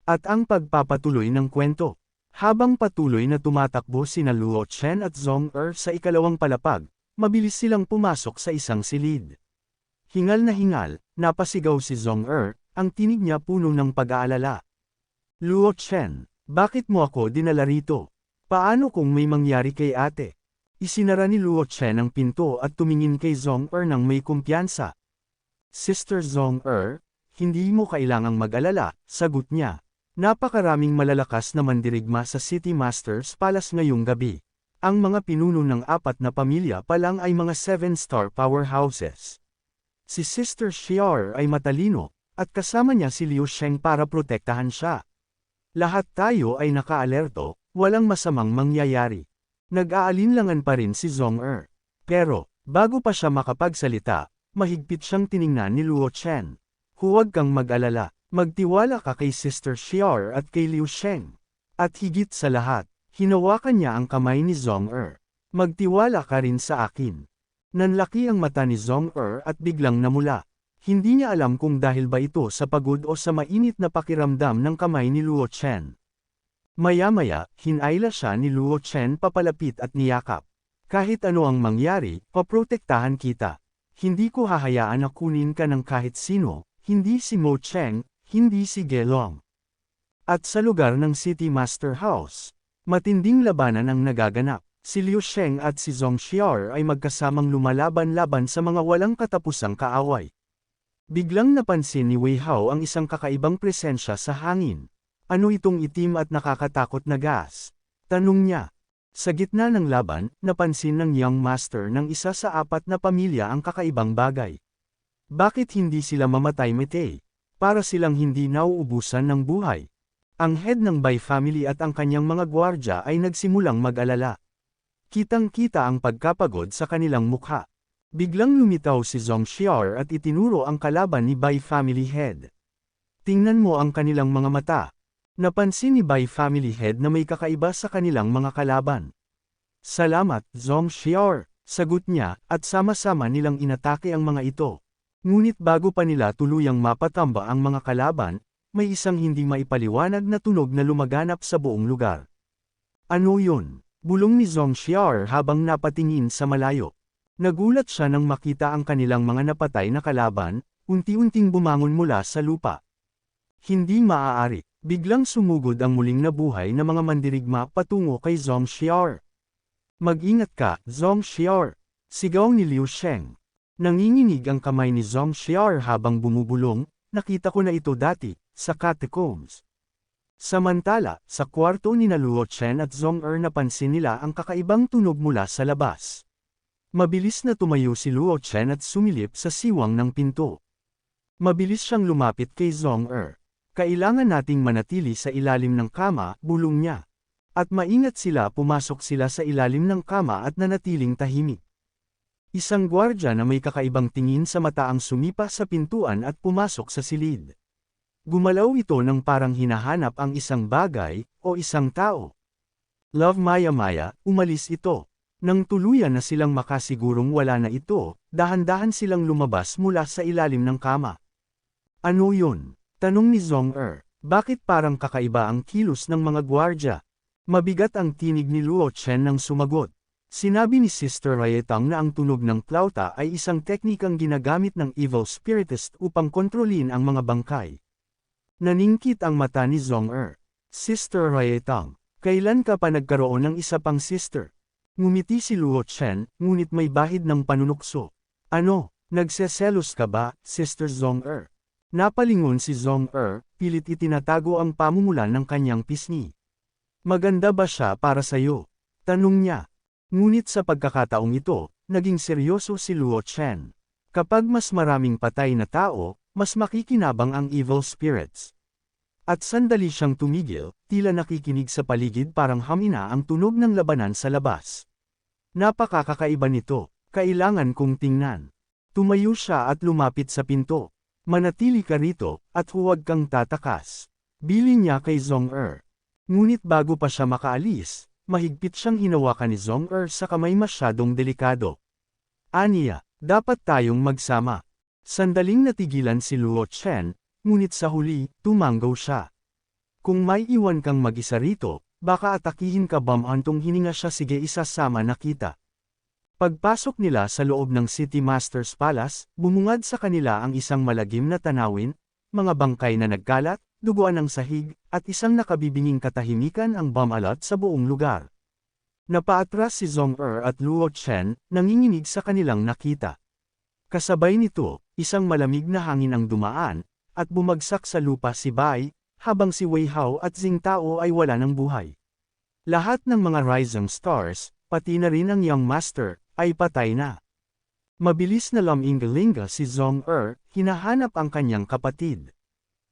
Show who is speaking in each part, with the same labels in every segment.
Speaker 1: At ang pagpapatuloy ng kwento. Habang patuloy na tumatakbo sina Luo Chen at Zhong sa ikalawang palapag, mabilis silang pumasok sa isang silid. Hingal na hingal, napasigaw si Zhong ang tinig niya puno ng pag-aalala. Luo Chen, bakit mo ako dinala rito? Paano kung may mangyari kay ate? Isinara ni Luo Chen ang pinto at tumingin kay Zhong nang may kumpiyansa. Sister Zhong hindi mo kailangang mag-alala, sagot niya. Napakaraming malalakas na mandirigma sa City Masters Palace ngayong gabi. Ang mga pinuno ng 4 na pamilya pa lang ay mga 7-star powerhouses. Si Sister Xiao ay matalino, at kasama niya si Liu Sheng para protektahan siya. Lahat tayo ay nakaalerto, walang masamang mangyayari. Nag-aalinlangan pa rin si Zhong Pero, bago pa siya makapagsalita, mahigpit siyang tiningnan ni Luo Chen. Huwag kang mag-alala. Magtiwala ka kay Sister Xiao at kay Liu Sheng. At higit sa lahat, hinawakan niya ang kamay ni Zhong Magtiwala ka rin sa akin. Nanlaki ang mata ni Zhong at biglang namula. Hindi niya alam kung dahil ba ito sa pagod o sa mainit na pakiramdam ng kamay ni Luo Chen. Maya-maya, hinayla siya ni Luo Chen papalapit at niyakap. Kahit ano ang mangyari, paprotektahan kita. Hindi ko hahayaan na kunin ka ng kahit sino, hindi si Mo Cheng, hindi si Gelong. At sa lugar ng City Master House, matinding labanan ang nagaganap. Si Liu Sheng at si Zhong Xiao ay magkasamang lumalaban-laban sa mga walang katapusang kaaway. Biglang napansin ni Wei Hao ang isang kakaibang presensya sa hangin. Ano itong itim at nakakatakot na gas? Tanong niya. Sa gitna ng laban, napansin ng Young Master ng isa sa 4 na pamilya ang kakaibang bagay. Bakit hindi sila mamatay-matay? Para silang hindi nauubusan ng buhay. Ang head ng Bai family at ang kanyang mga gwardya ay nagsimulang mag-alala. Kitang-kita ang pagkapagod sa kanilang mukha. Biglang lumitaw si Zhong Xiao at itinuro ang kalaban ni Bai family head. Tingnan mo ang kanilang mga mata. Napansin ni Bai family head na may kakaiba sa kanilang mga kalaban. Salamat, Zhong Xiao, sagot niya, at sama-sama nilang inatake ang mga ito. Ngunit bago pa nila tuluyang mapatamba ang mga kalaban, may isang hindi maipaliwanag na tunog na lumaganap sa buong lugar. Ano yun? Bulong ni Zhong Xiao habang napatingin sa malayo. Nagulat siya nang makita ang kanilang mga napatay na kalaban, unti-unting bumangon mula sa lupa. Hindi maaari, biglang sumugod ang muling nabuhay na mga mandirigma patungo kay Zhong Xiao. Mag-ingat ka, Zhong Xiao, sigaw ni Liu Sheng. Nanginginig ang kamay ni Zhong Xiao habang bumubulong, nakita ko na ito dati, sa catacombs. Samantala, sa kwarto ni Luo Chen at Zhong napansin nila ang kakaibang tunog mula sa labas. Mabilis na tumayo si Luo Chen at sumilip sa siwang ng pinto. Mabilis siyang lumapit kay Zhong Kailangan nating manatili sa ilalim ng kama, bulong niya. At maingat sila pumasok sila sa ilalim ng kama at nanatiling tahimik. Isang gwardya na may kakaibang tingin sa mata ang sumipa sa pintuan at pumasok sa silid. Gumalaw ito nang parang hinahanap ang isang bagay, o isang tao. Love maya-maya, umalis ito. Nang tuluyan na silang makasigurong wala na ito, dahan-dahan silang lumabas mula sa ilalim ng kama. Ano yun? Tanong ni Zhong Bakit parang kakaiba ang kilos ng mga gwardya? Mabigat ang tinig ni Luo Chen nang sumagot. Sinabi ni Sister Rayetang na ang tunog ng plauta ay isang teknikang ginagamit ng evil spiritist upang kontrolin ang mga bangkay. Naningkit ang mata ni Zhong Sister Rayetang, kailan ka pa nagkaroon ng isa pang sister? Ngumiti si Luo Chen, ngunit may bahid ng panunukso. Ano, nagseselos ka ba, Sister Zhong Napalingon si Zhong pilit itinatago ang pamumulan ng kanyang pisngi. Maganda ba siya para sayo? Tanong niya. Ngunit sa pagkakataong ito, naging seryoso si Luo Chen. Kapag mas maraming patay na tao, mas makikinabang ang evil spirits. At sandali siyang tumigil, tila nakikinig sa paligid parang hamina ang tunog ng labanan sa labas. Napakakakaiba nito, kailangan kong tingnan. Tumayo siya at lumapit sa pinto. Manatili ka rito, at huwag kang tatakas. Bilin niya kay Zhong Ngunit bago pa siya makaalis, mahigpit siyang hinawakan ni Zhong sa kamay masyadong delikado. Aniya, dapat tayong magsama. Sandaling natigilan si Luo Chen, ngunit sa huli, tumanggaw siya. Kung may iwan kang mag-isa rito, baka atakihin ka antong hininga siya sige isasama na kita. Pagpasok nila sa loob ng City Master's Palace, bumungad sa kanila ang isang malagim na tanawin, mga bangkay na nagkalat, duguan ng sahig, at isang nakabibinging katahimikan ang bumalot sa buong lugar. Napaatras si Zhong-er at Luo Chen, nanginginig sa kanilang nakita. Kasabay nito, isang malamig na hangin ang dumaan, at bumagsak sa lupa si Bai, habang si Wei Hao at Jing Tao ay wala ng buhay. Lahat ng mga rising stars, pati na rin ang Young Master, ay patay na. Mabilis na lumingalinga si Zhong-er, hinahanap ang kanyang kapatid.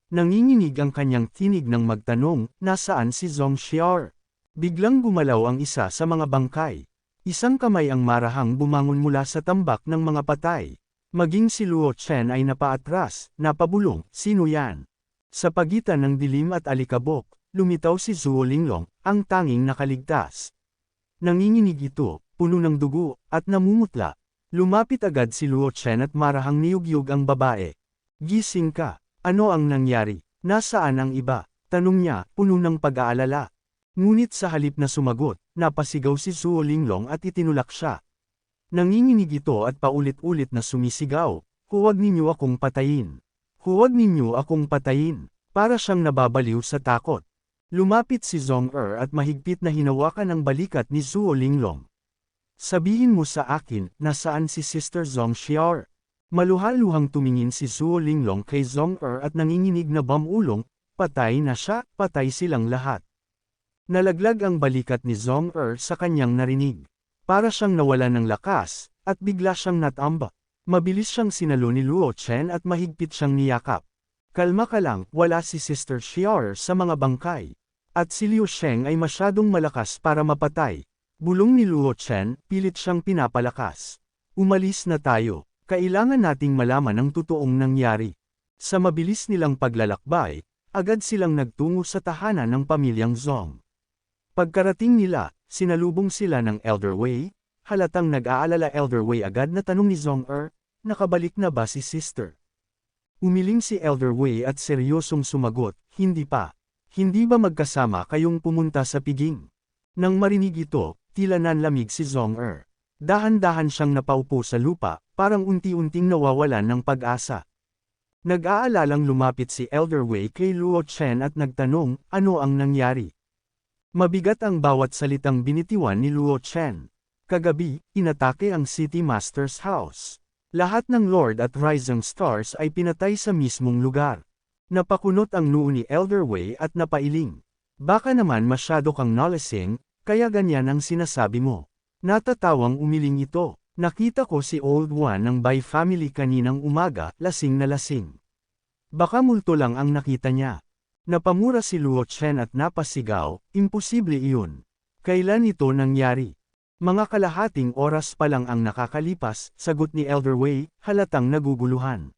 Speaker 1: Nanginginig ang kanyang tinig nang magtanong, nasaan si Zhong Xiao? Biglang gumalaw ang isa sa mga bangkay. Isang kamay ang marahang bumangon mula sa tambak ng mga patay. Maging si Luo Chen ay napaatras, napabulong, sino yan? Sa pagitan ng dilim at alikabok, lumitaw si Zhuo Linglong, ang tanging nakaligtas. Nanginginig ito, puno ng dugo, at namumutla. Lumapit agad si Luo Chen at marahang niyugyug ang babae. Gising ka, ano ang nangyari? Nasaan ang iba? Tanong niya, puno ng pag-aalala. Ngunit sa halip na sumagot, napasigaw si Zhuo Linglong at itinulak siya. Nanginginig ito at paulit-ulit na sumisigaw, huwag ninyo akong patayin. Huwag ninyo akong patayin. Para siyang nababaliw sa takot. Lumapit si Zhong-er at mahigpit na hinawakan ang balikat ni Zhuo Linglong. Sabihin mo sa akin, nasaan si Sister Zhong Xiao? Maluhaluhang tumingin si Zhuo Linglong kay Zhong-er at nanginginig na bamulong, patay na siya, patay silang lahat. Nalaglag ang balikat ni Zhong-er sa kanyang narinig. Para siyang nawala ng lakas, at bigla siyang natamba. Mabilis siyang sinalo ni Luo Chen at mahigpit siyang niyakap. Kalma ka lang, wala si Sister Xiao sa mga bangkay. At si Liu Sheng ay masyadong malakas para mapatay. Bulong ni Luo Chen, pilit siyang pinapalakas. Umalis na tayo, kailangan nating malaman ang totoong nangyari. Sa mabilis nilang paglalakbay, agad silang nagtungo sa tahanan ng pamilyang Zhong. Pagkarating nila, sinalubong sila ng Elder Wei, halatang nag-aalala Elder Wei agad na tanong ni Zhong-er, nakabalik na ba si Sister? Umiling si Elder Wei at seryosong sumagot, hindi pa. Hindi ba magkasama kayong pumunta sa piging? Nang marinig ito, tila nanlamig si Zhong-er. Dahan-dahan siyang napaupo sa lupa, parang unti-unting nawawalan ng pag-asa. Nag-aalalang lumapit si Elder Wei kay Luo Chen at nagtanong, ano ang nangyari? Mabigat ang bawat salitang binitiwan ni Luo Chen. Kagabi, inatake ang City Master's house. Lahat ng Lord at Rising Stars ay pinatay sa mismong lugar. Napakunot ang noo ni Elder Wei at napailing. Baka naman masyado kang nalasing, kaya ganyan ang sinasabi mo. Natatawang umiling ito. Nakita ko si Old One ng Bai family kaninang umaga, lasing na lasing. Baka multo lang ang nakita niya. Napamura si Luo Chen at napasigaw, imposible iyon. Kailan ito nangyari? Mga kalahating oras pa lang ang nakakalipas, sagot ni Elder Wei, halatang naguguluhan.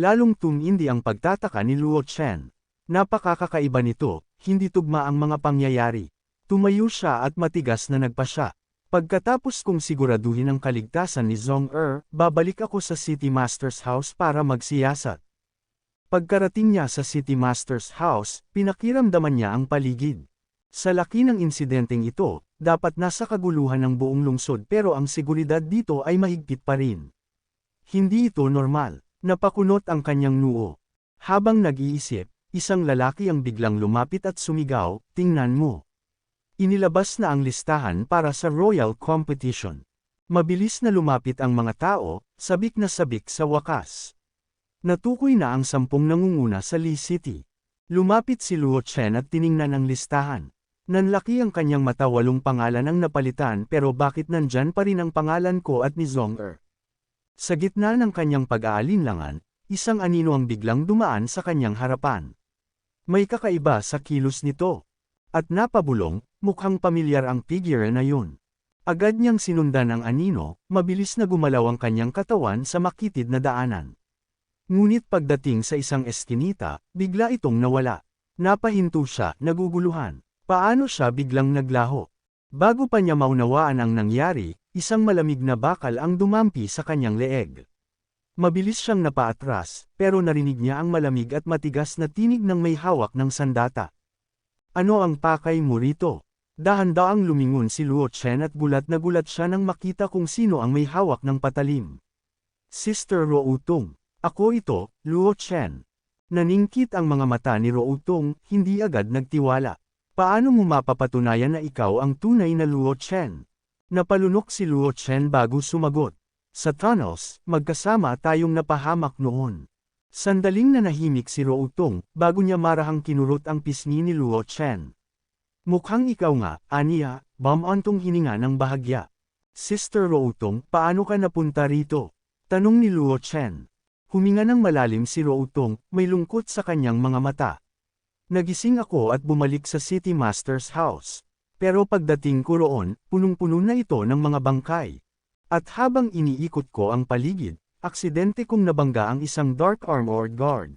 Speaker 1: Lalong tumindi ang pagtataka ni Luo Chen. Napakakakaiba nito, hindi tugma ang mga pangyayari. Tumayo siya at matigas na nagpasya. Pagkatapos kong siguraduhin ang kaligtasan ni Zhong-er, babalik ako sa City Master's house para magsiyasat. Pagkarating niya sa City Master's house, pinakiramdaman niya ang paligid. Sa laki ng insidenteng ito, dapat nasa kaguluhan ng buong lungsod pero ang seguridad dito ay mahigpit pa rin. Hindi ito normal. Napakunot ang kanyang noo. Habang nag-iisip, isang lalaki ang biglang lumapit at sumigaw, tingnan mo. Inilabas na ang listahan para sa Royal Competition. Mabilis na lumapit ang mga tao, sabik na sabik sa wakas. Natukoy na ang 10 nangunguna sa Lee City. Lumapit si Luo Chen at tiningnan ang listahan. Nanlaki ang kanyang mata, 8 pangalan ang napalitan pero bakit nandyan pa rin ang pangalan ko at ni Zhong-er? Sa gitna ng kanyang pag-aalinlangan, isang anino ang biglang dumaan sa kanyang harapan. May kakaiba sa kilos nito. At napabulong, mukhang pamilyar ang figure na yun. Agad niyang sinundan ang anino, mabilis na gumalaw ang kanyang katawan sa makitid na daanan. Ngunit pagdating sa isang eskinita, bigla itong nawala. Napahinto siya, naguguluhan. Paano siya biglang naglaho? Bago pa niya maunawaan ang nangyari, isang malamig na bakal ang dumampi sa kanyang leeg. Mabilis siyang napaatras, pero narinig niya ang malamig at matigas na tinig ng may hawak ng sandata. Ano ang pakay mo rito? Dahan-daang lumingon si Luo Chen at gulat na gulat siya nang makita kung sino ang may hawak ng patalim. Sister Routong. Ako ito, Luo Chen. Naningkit ang mga mata ni Routong, hindi agad nagtiwala. Paano mo mapapatunayan na ikaw ang tunay na Luo Chen? Napalunok si Luo Chen bago sumagot. Sa tunnels, magkasama tayong napahamak noon. Sandaling nanahimik si Routong, bago niya marahang kinurot ang pisngi ni Luo Chen. Mukhang ikaw nga, aniya, bamantong hininga ng bahagya. Sister Routong, paano ka napunta rito? Tanong ni Luo Chen. Huminga ng malalim si Routong, may lungkot sa kanyang mga mata. Nagising ako at bumalik sa City Master's house. Pero pagdating ko roon, punong-puno na ito ng mga bangkay. At habang iniikot ko ang paligid, aksidente kong nabangga ang isang dark armored guard.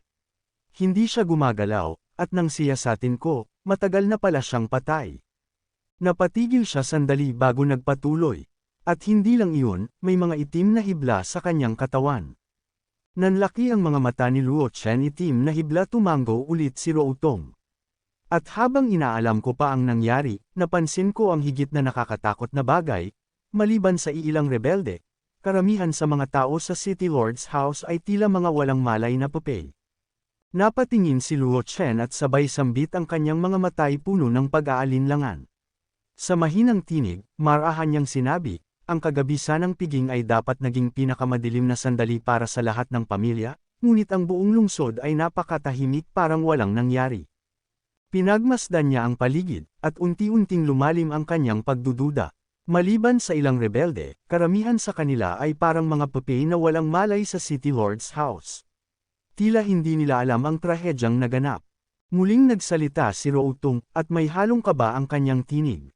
Speaker 1: Hindi siya gumagalaw, at nang siyasatin ko, matagal na pala siyang patay. Napatigil siya sandali bago nagpatuloy. At hindi lang iyon, may mga itim na hibla sa kanyang katawan. Nanlaki ang mga mata ni Luo Chen, itim na hibla. Tumango ulit si Routong. At habang inaalam ko pa ang nangyari, napansin ko ang higit na nakakatakot na bagay, maliban sa iilang rebelde, karamihan sa mga tao sa City Lord's house ay tila mga walang malay na pupe. Napatingin si Luo Chen at sabay sambit ang kanyang mga matay puno ng pag-aalinlangan. Sa mahinang tinig, marahan niyang sinabi, ang kagabi sanang piging ay dapat naging pinakamadilim na sandali para sa lahat ng pamilya, ngunit ang buong lungsod ay napakatahimik, parang walang nangyari. Pinagmasdan niya ang paligid, at unti-unting lumalim ang kanyang pagdududa. Maliban sa ilang rebelde, karamihan sa kanila ay parang mga pupe na walang malay sa City Lord's house. Tila hindi nila alam ang trahedyang naganap. Muling nagsalita si Routong, at may halong kaba ang kanyang tinig.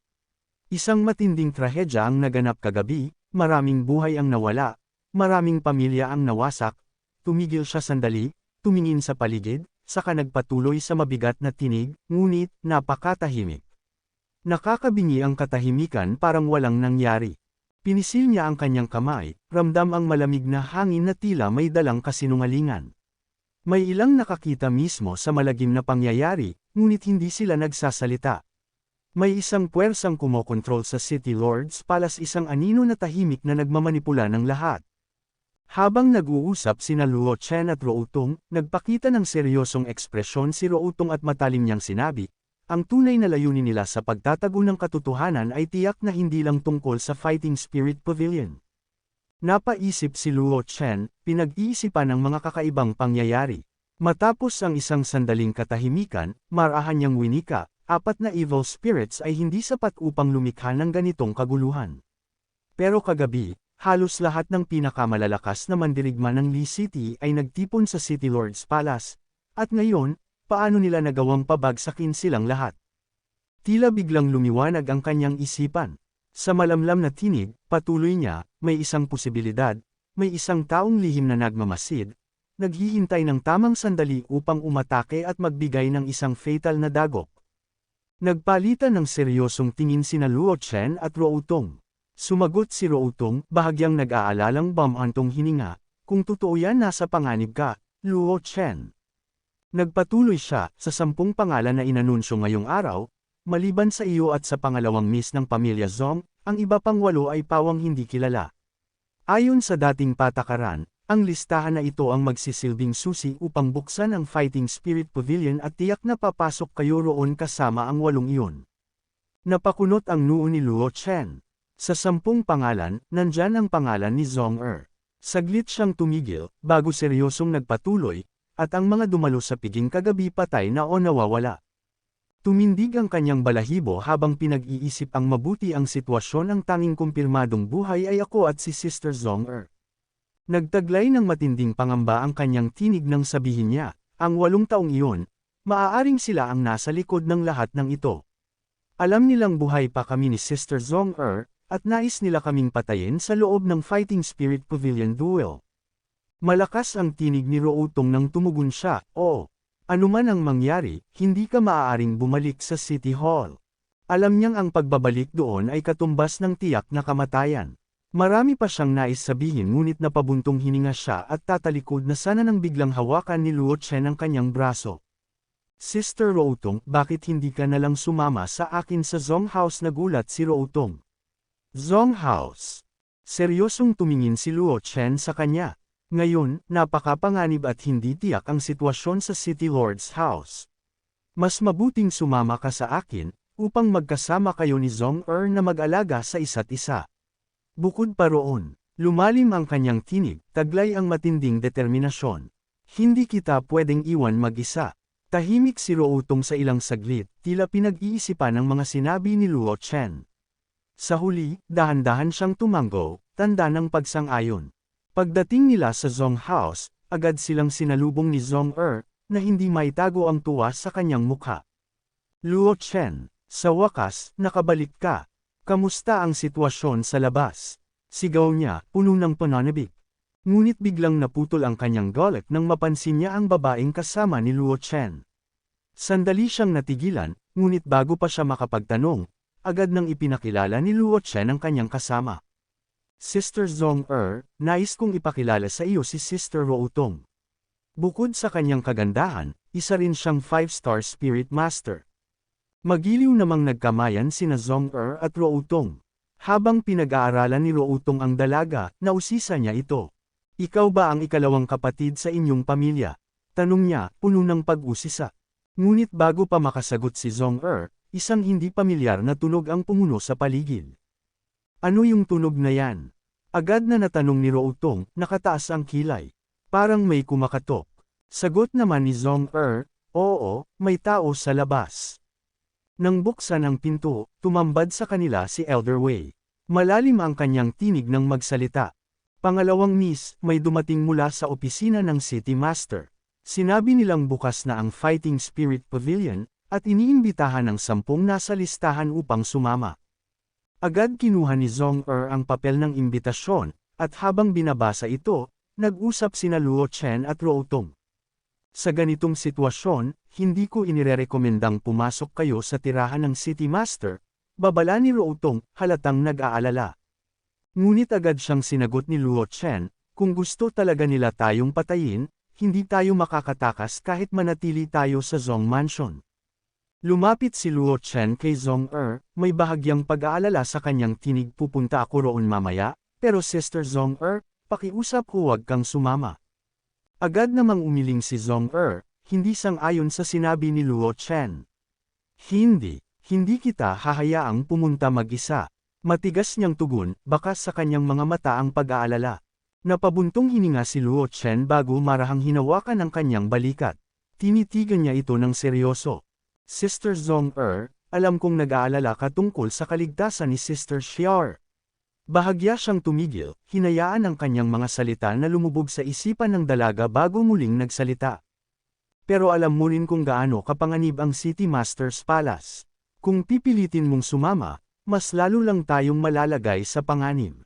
Speaker 1: Isang matinding trahedya ang naganap kagabi, maraming buhay ang nawala, maraming pamilya ang nawasak. Tumigil siya sandali, tumingin sa paligid, saka nagpatuloy sa mabigat na tinig, ngunit napakatahimik. Nakakabingi ang katahimikan, parang walang nangyari. Pinisil niya ang kanyang kamay, ramdam ang malamig na hangin na tila may dalang kasinungalingan. May ilang nakakita mismo sa malagim na pangyayari, ngunit hindi sila nagsasalita. May isang puwersang kumokontrol sa City Lord's Palace, isang anino na tahimik na nagmamanipula ng lahat. Habang nag-uusap sina Luo Chen at Routong, nagpakita ng seryosong ekspresyon si Routong at matalim niyang sinabi, ang tunay na layunin nila sa pagtatago ng katotohanan ay tiyak na hindi lang tungkol sa Fighting Spirit Pavilion. Napaisip si Luo Chen, pinag-iisipan ng mga kakaibang pangyayari. Matapos ang isang sandaling katahimikan, marahan niyang winika, 4 na evil spirits ay hindi sapat upang lumikha ng ganitong kaguluhan. Pero kagabi, halos lahat ng pinakamalalakas na mandirigma ng Lee City ay nagtipon sa City Lord's Palace, at ngayon, paano nila nagawang pabagsakin silang lahat? Tila biglang lumiwanag ang kanyang isipan. Sa malamlam na tinig, patuloy niya, may isang posibilidad, may isang taong lihim na nagmamasid, naghihintay ng tamang sandali upang umatake at magbigay ng isang fatal na dagok. Nagpalitan ng seryosong tingin sina Luo Chen at Routong. Sumagot si Routong, bahagyang nag-aalalang bamantong hininga, kung totoo yan nasa panganib ka, Luo Chen. Nagpatuloy siya, sa 10 pangalan na inanunsyo ngayong araw, maliban sa iyo at sa pangalawang miss ng pamilya Zong, ang iba pang 8 ay pawang hindi kilala. Ayon sa dating patakaran, ang listahan na ito ang magsisilbing susi upang buksan ang Fighting Spirit Pavilion at tiyak na papasok kayo roon kasama ang 8 iyon. Napakunot ang noo ni Luo Chen. Sa 10 pangalan, nandyan ang pangalan ni Zong Er. Saglit siyang tumigil, bago seryosong nagpatuloy, at ang mga dumalo sa piging kagabi patay na o nawawala. Tumindig ang kanyang balahibo habang pinag-iisip ang mabuti ang sitwasyon. Ang tanging kumpirmadong buhay ay ako at si Sister Zong Er. Nagtaglay ng matinding pangamba ang kanyang tinig nang sabihin niya, ang 8 taong iyon, maaaring sila ang nasa likod ng lahat ng ito. Alam nilang buhay pa kami ni Sister Zong Er, at nais nila kaming patayin sa loob ng Fighting Spirit Pavilion duel. Malakas ang tinig ni Routong nang tumugon siya, oo. Anuman ang mangyari, hindi ka maaaring bumalik sa City Hall. Alam niyang ang pagbabalik doon ay katumbas ng tiyak na kamatayan. Marami pa siyang nais sabihin ngunit napabuntong hininga siya at tatalikod na sana nang biglang hawakan ni Luo Chen ang kanyang braso. Sister Routong, bakit hindi ka nalang sumama sa akin sa Zong House? Nagulat si Routong. Zong House. Seryosong tumingin si Luo Chen sa kanya. Ngayon, napakapanganib at hindi tiyak ang sitwasyon sa City Lord's House. Mas mabuting sumama ka sa akin, upang magkasama kayo ni Zong na mag-alaga sa isa't isa. Bukod pa roon, lumalim ang kanyang tinig, taglay ang matinding determinasyon. Hindi kita pwedeng iwan mag-isa. Tahimik si Routong sa ilang saglit, tila pinag-iisipan ang mga sinabi ni Luo Chen. Sa huli, dahan-dahan siyang tumango, tanda ng pagsang-ayon. Pagdating nila sa Zong House, agad silang sinalubong ni Zong na hindi maitago ang tuwa sa kanyang mukha. Luo Chen, sa wakas, nakabalik ka. Kamusta ang sitwasyon sa labas? Sigaw niya, puno ng pananabik. Ngunit biglang naputol ang kanyang galit nang mapansin niya ang babaeng kasama ni Luo Chen. Sandali siyang natigilan, ngunit bago pa siya makapagtanong, agad nang ipinakilala ni Luo Chen ang kanyang kasama. Sister Zong nais kong ipakilala sa iyo si Sister Routong. Bukod sa kanyang kagandahan, isa rin siyang 5-star spirit master. Magiliw namang nagkamayan sina Zong at Routong. Habang pinag-aaralan ni Routong ang dalaga, nausisa niya ito. Ikaw ba ang ikalawang kapatid sa inyong pamilya? Tanong niya, puno ng pag-usisa. Ngunit bago pa makasagot si Zong isang hindi pamilyar na tunog ang pumuno sa paligid. Ano yung tunog na yan? Agad na natanong ni Routong, nakataas ang kilay. Parang may kumakatok. Sagot naman ni Zong oo, may tao sa labas. Nang buksan ang pinto, tumambad sa kanila si Elder Wei. Malalim ang kanyang tinig nang magsalita. Pangalawang miss, may dumating mula sa opisina ng City Master. Sinabi nilang bukas na ang Fighting Spirit Pavilion, at iniimbitahan ng 10 nasa listahan upang sumama. Agad kinuha ni Zong ang papel ng imbitasyon, at habang binabasa ito, nag-usap sina Luo Chen at Routong. Sa ganitong sitwasyon, hindi ko inirerekomendang pumasok kayo sa tirahan ng City Master, babala ni Routong, halatang nag-aalala. Ngunit agad siyang sinagot ni Luo Chen, kung gusto talaga nila tayong patayin, hindi tayo makakatakas kahit manatili tayo sa Zong Mansion. Lumapit si Luo Chen kay Zong may bahagyang pag-aalala sa kanyang tinig. Pupunta ako roon mamaya, pero Sister Zong pakiusap huwag kang sumama. Agad namang umiling si Zong hindi sang-ayon sa sinabi ni Luo Chen. Hindi kita hahayaang pumunta mag-isa. Matigas niyang tugon, bakas sa kanyang mga mata ang pag-aalala. Napabuntong hininga si Luo Chen bago marahang hinawakan ang kanyang balikat. Tinitigan niya ito ng seryoso. Sister Zong alam kong nag-aalala ka tungkol sa kaligtasan ni Sister Xiao. Bahagya siyang tumigil, hinayaan ang kanyang mga salita na lumubog sa isipan ng dalaga bago muling nagsalita. Pero alam mo rin kung gaano kapanganib ang City Master's Palace. Kung pipilitin mong sumama, mas lalo lang tayong malalagay sa panganib.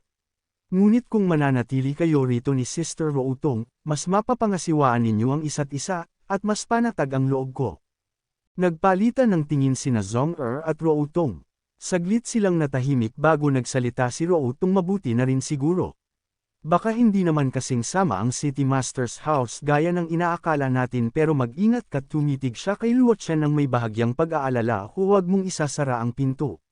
Speaker 1: Ngunit kung mananatili kayo rito ni Sister Routong, mas mapapangasiwaan ninyo ang isa't isa, at mas panatag ang loob ko. Nagpalitan ng tingin sina Zong at Routong. Saglit silang natahimik bago nagsalita si Routong. Mabuti na rin siguro. Baka hindi naman kasing sama ang City Master's House gaya ng inaakala natin, pero mag-ingat ka. Tumitig siya kay Luo Chen ng may bahagyang pag-aalala. Huwag mong isasara ang pinto.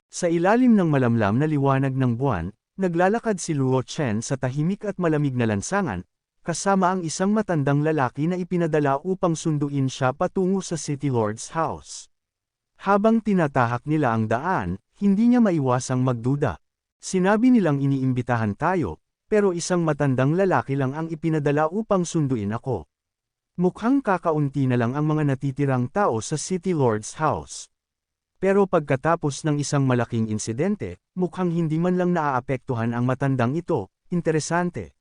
Speaker 1: Sa ilalim ng malamlam na liwanag ng buwan, naglalakad si Luo Chen sa tahimik at malamig na lansangan, kasama ang isang matandang lalaki na ipinadala upang sunduin siya patungo sa City Lord's House. Habang tinatahak nila ang daan, hindi niya maiwasang magduda. Sinabi nilang iniimbitahan tayo, pero isang matandang lalaki lang ang ipinadala upang sunduin ako. Mukhang kakaunti na lang ang mga natitirang tao sa City Lord's House. Pero pagkatapos ng isang malaking insidente, mukhang hindi man lang naaapektuhan ang matandang ito. Interesante.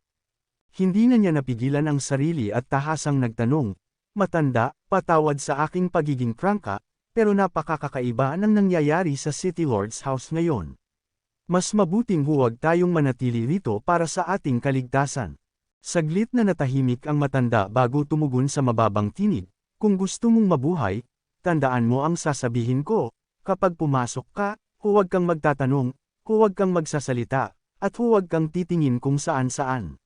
Speaker 1: Hindi na niya napigilan ang sarili at tahasang nagtanong, "Matanda, patawad sa aking pagiging prangka, pero napakakaiba ng nangyayari sa City Lord's House ngayon. Mas mabuting huwag tayong manatili rito para sa ating kaligtasan." Saglit na natahimik ang matanda bago tumugon sa mababang tinig, "Kung gusto mong mabuhay, tandaan mo ang sasabihin ko. Kapag pumasok ka, huwag kang magtatanong, huwag kang magsasalita, at huwag kang titingin kung saan-saan."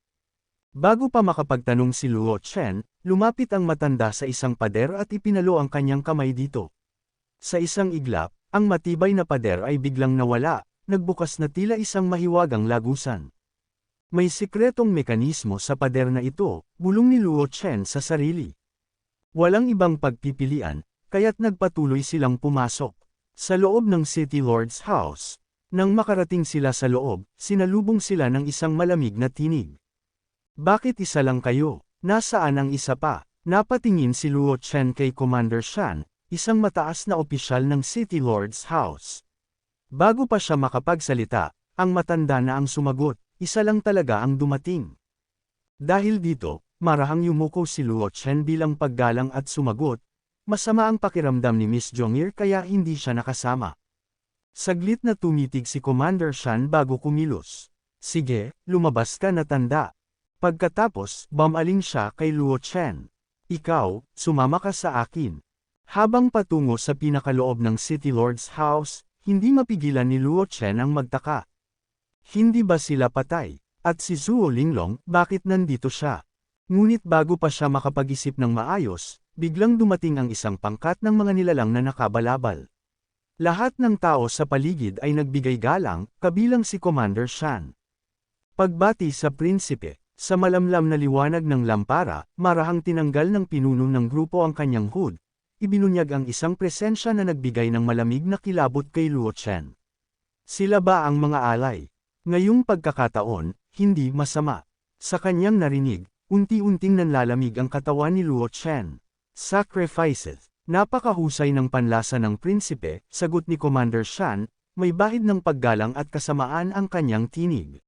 Speaker 1: Bago pa makapagtanong si Luo Chen, lumapit ang matanda sa isang pader at ipinalo ang kanyang kamay dito. Sa isang iglap, ang matibay na pader ay biglang nawala, nagbukas na tila isang mahiwagang lagusan. May sikretong mekanismo sa pader na ito, bulong ni Luo Chen sa sarili. Walang ibang pagpipilian, kaya't nagpatuloy silang pumasok. Sa loob ng City Lord's house, nang makarating sila sa loob, sinalubong sila ng isang malamig na tinig. Bakit isa lang kayo? Nasaan ang isa pa? Napatingin si Luo Chen kay Commander Shan, isang mataas na opisyal ng City Lord's house. Bago pa siya makapagsalita, ang matanda na ang sumagot, isa lang talaga ang dumating. Dahil dito, marahang yumuko si Luo Chen bilang paggalang at sumagot, masama ang pakiramdam ni Miss Zhong'er kaya hindi siya nakasama. Saglit na tumitig si Commander Shan bago kumilos. Sige, lumabas ka na tanda. Pagkatapos, bumaling siya kay Luo Chen. Ikaw, sumama ka sa akin. Habang patungo sa pinakaloob ng City Lord's house, hindi mapigilan ni Luo Chen ang magtaka. Hindi ba sila patay? At si Zhuo Linglong, bakit nandito siya? Ngunit bago pa siya makapag-isip ng maayos, biglang dumating ang isang pangkat ng mga nilalang na nakabalabal. Lahat ng tao sa paligid ay nagbigay galang, kabilang si Commander Shan. Pagbati sa prinsipe, sa malamlam na liwanag ng lampara, marahang tinanggal ng pinuno ng grupo ang kanyang hood. Ibinunyag ang isang presensya na nagbigay ng malamig na kilabot kay Luo Chen. Sila ba ang mga alay? Ngayong pagkakataon, hindi masama. Sa kanyang narinig, unti-unting nanlalamig ang katawan ni Luo Chen. Sacrifices. Napakahusay ng panlasa ng prinsipe, sagot ni Commander Shan, may bahid ng paggalang at kasamaan ang kanyang tinig.